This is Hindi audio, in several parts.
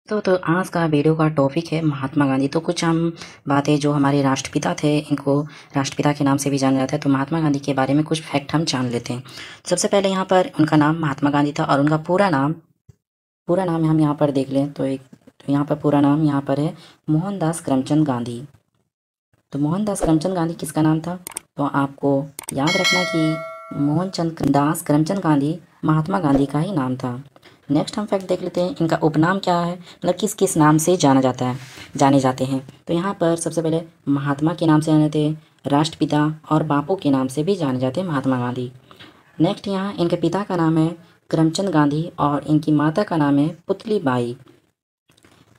तो आज का वीडियो का टॉपिक है महात्मा गांधी। तो कुछ हम बातें जो हमारे राष्ट्रपिता थे, इनको राष्ट्रपिता के नाम से भी जाना जाता है। तो महात्मा गांधी के बारे में कुछ फैक्ट हम जान लेते हैं। सबसे पहले यहाँ पर उनका नाम महात्मा गांधी था और उनका पूरा नाम हम यहाँ पर देख लें तो यहाँ पर पूरा नाम यहाँ पर है मोहनदास करमचंद गांधी। तो मोहनदास करमचंद गांधी किसका नाम था? तो आपको याद रखना कि मोहनचंद दास करमचंद गांधी महात्मा गांधी का ही नाम था। नेक्स्ट हम फैक्ट देख लेते हैं, इनका उपनाम क्या है, मतलब किस किस नाम से जाने जाते हैं। तो यहाँ पर सबसे पहले महात्मा के नाम से जाने जाते हैं, राष्ट्रपिता और बापू के नाम से भी जाने जाते हैं महात्मा गांधी। नेक्स्ट यहाँ इनके पिता का नाम है करमचंद गांधी और इनकी माता का नाम है पुतली बाई।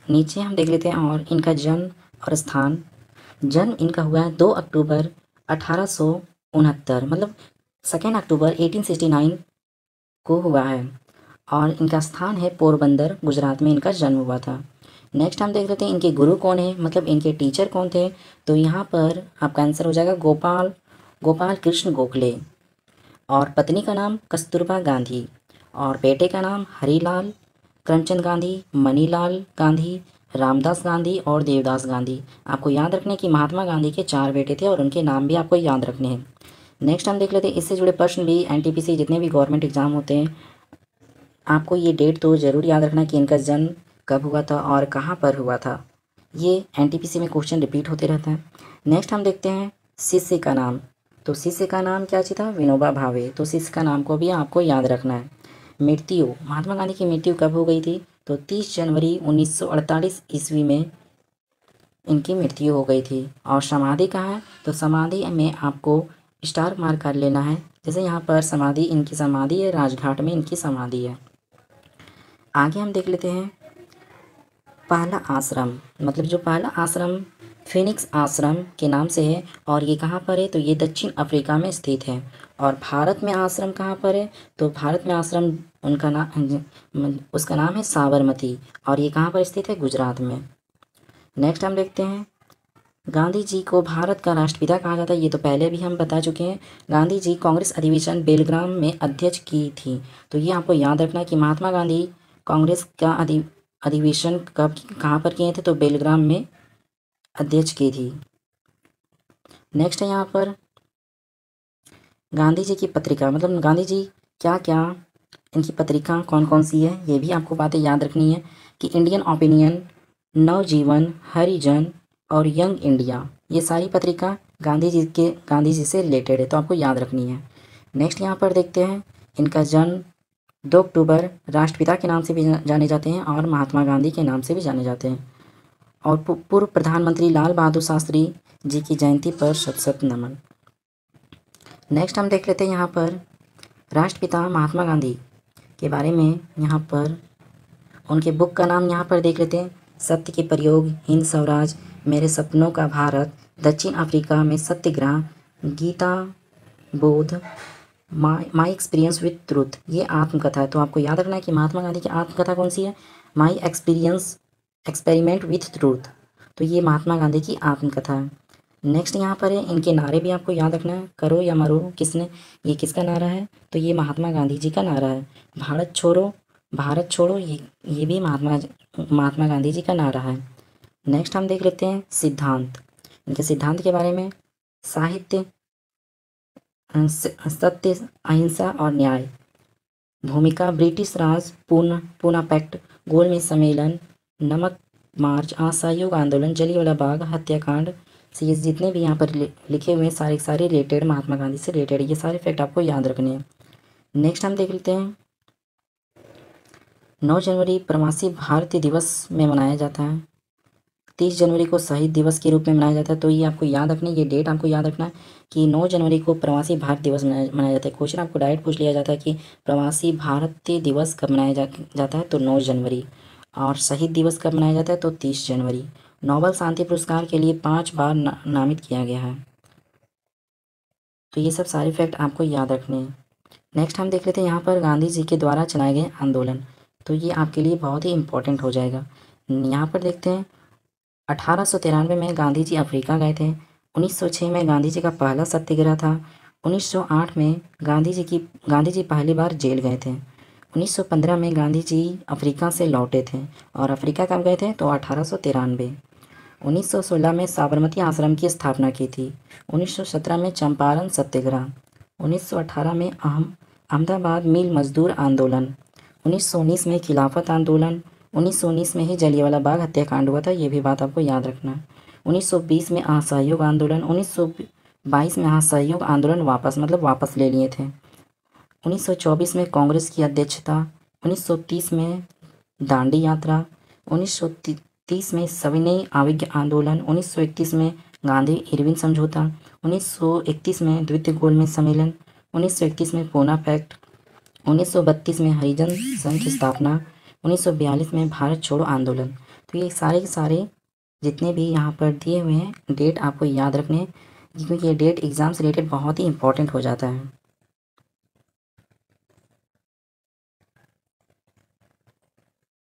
नीचे हम देख लेते हैं और इनका जन्म और स्थान। जन्म इनका हुआ है 2 अक्टूबर 1869, मतलब 2 अक्टूबर 1869 को हुआ है और इनका स्थान है पोरबंदर, गुजरात में इनका जन्म हुआ था। नेक्स्ट हम देख लेते हैं इनके गुरु कौन है, मतलब इनके टीचर कौन थे। तो यहाँ पर आपका आंसर हो जाएगा गोपाल कृष्ण गोखले, और पत्नी का नाम कस्तूरबा गांधी, और बेटे का नाम हरीलाल करमचंद गांधी, मनीलाल गांधी, रामदास गांधी और देवदास गांधी। आपको याद रखने कि महात्मा गांधी के 4 बेटे थे और उनके नाम भी आपको याद रखने हैं। नेक्स्ट हम देख लेते हैं इससे जुड़े प्रश्न भी, एनटीपीसी जितने भी गवर्नमेंट एग्जाम होते हैं, आपको ये डेट तो ज़रूर याद रखना कि इनका जन्म कब हुआ था और कहाँ पर हुआ था। ये एनटीपीसी में क्वेश्चन रिपीट होते रहता है। नेक्स्ट हम देखते हैं शिष्य का नाम। तो शिष्य का नाम क्या था? विनोबा भावे। तो शिष्य का नाम को भी आपको याद रखना है। मृत्यु, महात्मा गांधी की मृत्यु कब हो गई थी? तो 30 जनवरी 1948 ईस्वी में इनकी मृत्यु हो गई थी। और समाधि कहाँ है? तो समाधि में आपको स्टार मार्क कर लेना है। जैसे यहाँ पर समाधि, इनकी समाधि है राजघाट में, इनकी समाधि है। आगे हम देख लेते हैं पहला आश्रम, मतलब जो पहला आश्रम फिनिक्स आश्रम के नाम से है और ये कहाँ पर है? तो ये दक्षिण अफ्रीका में स्थित है। और भारत में आश्रम कहाँ पर है? तो भारत में आश्रम उसका नाम है साबरमती और ये कहाँ पर स्थित है? गुजरात में। नेक्स्ट हम देखते हैं गांधी जी को भारत का राष्ट्रपिता कहा जाता है। ये तो पहले भी हम बता चुके हैं। गांधी जी कांग्रेस अधिवेशन बेलग्राम में अध्यक्ष की थी। तो ये आपको याद रखना है कि महात्मा गांधी कांग्रेस का अधिवेशन कहाँ पर किए थे? तो बेलग्राम में अध्यक्ष की थी। नेक्स्ट है यहाँ पर गांधी जी की पत्रिका, मतलब गांधी जी क्या क्या, इनकी पत्रिका कौन कौन सी है, ये भी आपको बातें याद रखनी है कि इंडियन ओपिनियन, नवजीवन, हरिजन और यंग इंडिया, ये सारी पत्रिका गांधी जी से रिलेटेड है, तो आपको याद रखनी है। नेक्स्ट यहाँ पर देखते हैं इनका जन्म 2 अक्टूबर राष्ट्रपिता के नाम से भी जाने जाते हैं और महात्मा गांधी के नाम से भी जाने जाते हैं। और पूर्व प्रधानमंत्री लाल बहादुर शास्त्री जी की जयंती पर शत शत नमन। नेक्स्ट हम देख लेते हैं यहाँ पर राष्ट्रपिता महात्मा गांधी के बारे में। यहाँ पर उनके बुक का नाम यहाँ पर देख लेते हैं, सत्य के प्रयोग, हिंद स्वराज, मेरे सपनों का भारत, दक्षिण अफ्रीका में सत्याग्रह, गीता बोध, माई एक्सपीरियंस विथ ट्रूथ, ये आत्मकथा है। तो आपको याद रखना है कि महात्मा गांधी की आत्मकथा कौन सी है? My experiment with truth. तो ये महात्मा गांधी की आत्मकथा है। नेक्स्ट यहाँ पर है इनके नारे भी आपको याद रखना है, करो या मरो, ये किसका नारा है? तो ये महात्मा गांधी जी का नारा है। भारत छोड़ो, ये भी महात्मा गांधी जी का नारा है। नेक्स्ट हम देख लेते हैं सिद्धांत। इनके सिद्धांत के बारे में, साहित्य, सत्य, अहिंसा और न्याय, भूमिका, ब्रिटिश राज, पूना पैक्ट, गोलमेज सम्मेलन, नमक मार्च, असहयोग आंदोलन, जलियांवाला बाग हत्याकांड, से ये जितने भी यहाँ पर लिखे हुए हैं सारे रिलेटेड महात्मा गांधी से रिलेटेड, ये सारे फैक्ट आपको याद रखने हैं। नेक्स्ट हम देख लेते हैं 9 जनवरी प्रवासी भारतीय दिवस में मनाया जाता है। 30 जनवरी को शहीद दिवस के रूप में मनाया जाता है। तो ये आपको याद रखना है, ये डेट आपको याद रखना है कि 9 जनवरी को प्रवासी भारत दिवस मनाया जाता है। क्वेश्चन आपको डायरेक्ट पूछ लिया जाता है कि प्रवासी भारतीय दिवस कब मनाया जाता है? तो 9 जनवरी। और शहीद दिवस कब मनाया जाता है? तो 30 जनवरी। नोबेल शांति पुरस्कार के लिए 5 बार नामित किया गया है। तो ये सब सारे फैक्ट आपको याद रखने हैं। नेक्स्ट हम देख लेते हैं यहाँ पर गांधी जी के द्वारा चलाए गए आंदोलन। तो ये आपके लिए बहुत ही इम्पोर्टेंट हो जाएगा। यहाँ पर देखते हैं 1893 में गांधी जी अफ्रीका गए थे। 1906 में गांधी जी का पहला सत्याग्रह था। 1908 में गांधी जी पहली बार जेल गए थे। 1915 में गांधी जी अफ्रीका से लौटे थे और अफ्रीका कब गए थे तो 1893। 1916 में साबरमती आश्रम की स्थापना की थी। 1917 में चंपारण सत्याग्रह। 1918 में अहमदाबाद मिल मजदूर आंदोलन। 1919 में खिलाफत आंदोलन। 1919 में ही जलियांवाला बाग हत्याकांड हुआ था, ये भी बात आपको याद रखना। 1920 में असहयोग आंदोलन। 1922 में असहयोग आंदोलन वापस ले लिए थे। 1924 में कांग्रेस की अध्यक्षता। 1930 में दांडी यात्रा। 1930 में सविनय अवज्ञा आंदोलन। 1931 में गांधी इरविन समझौता। 1931 में द्वितीय गोलमेज सम्मेलन। 1931 में पूना पैक्ट। 1932 में हरिजन संघ की स्थापना। 1942 में भारत छोड़ो आंदोलन। तो ये सारे के सारे जितने भी यहाँ पर दिए हुए हैं डेट आपको याद रखने हैं, क्योंकि ये डेट एग्ज़ाम से रिलेटेड बहुत ही इंपॉर्टेंट हो जाता है।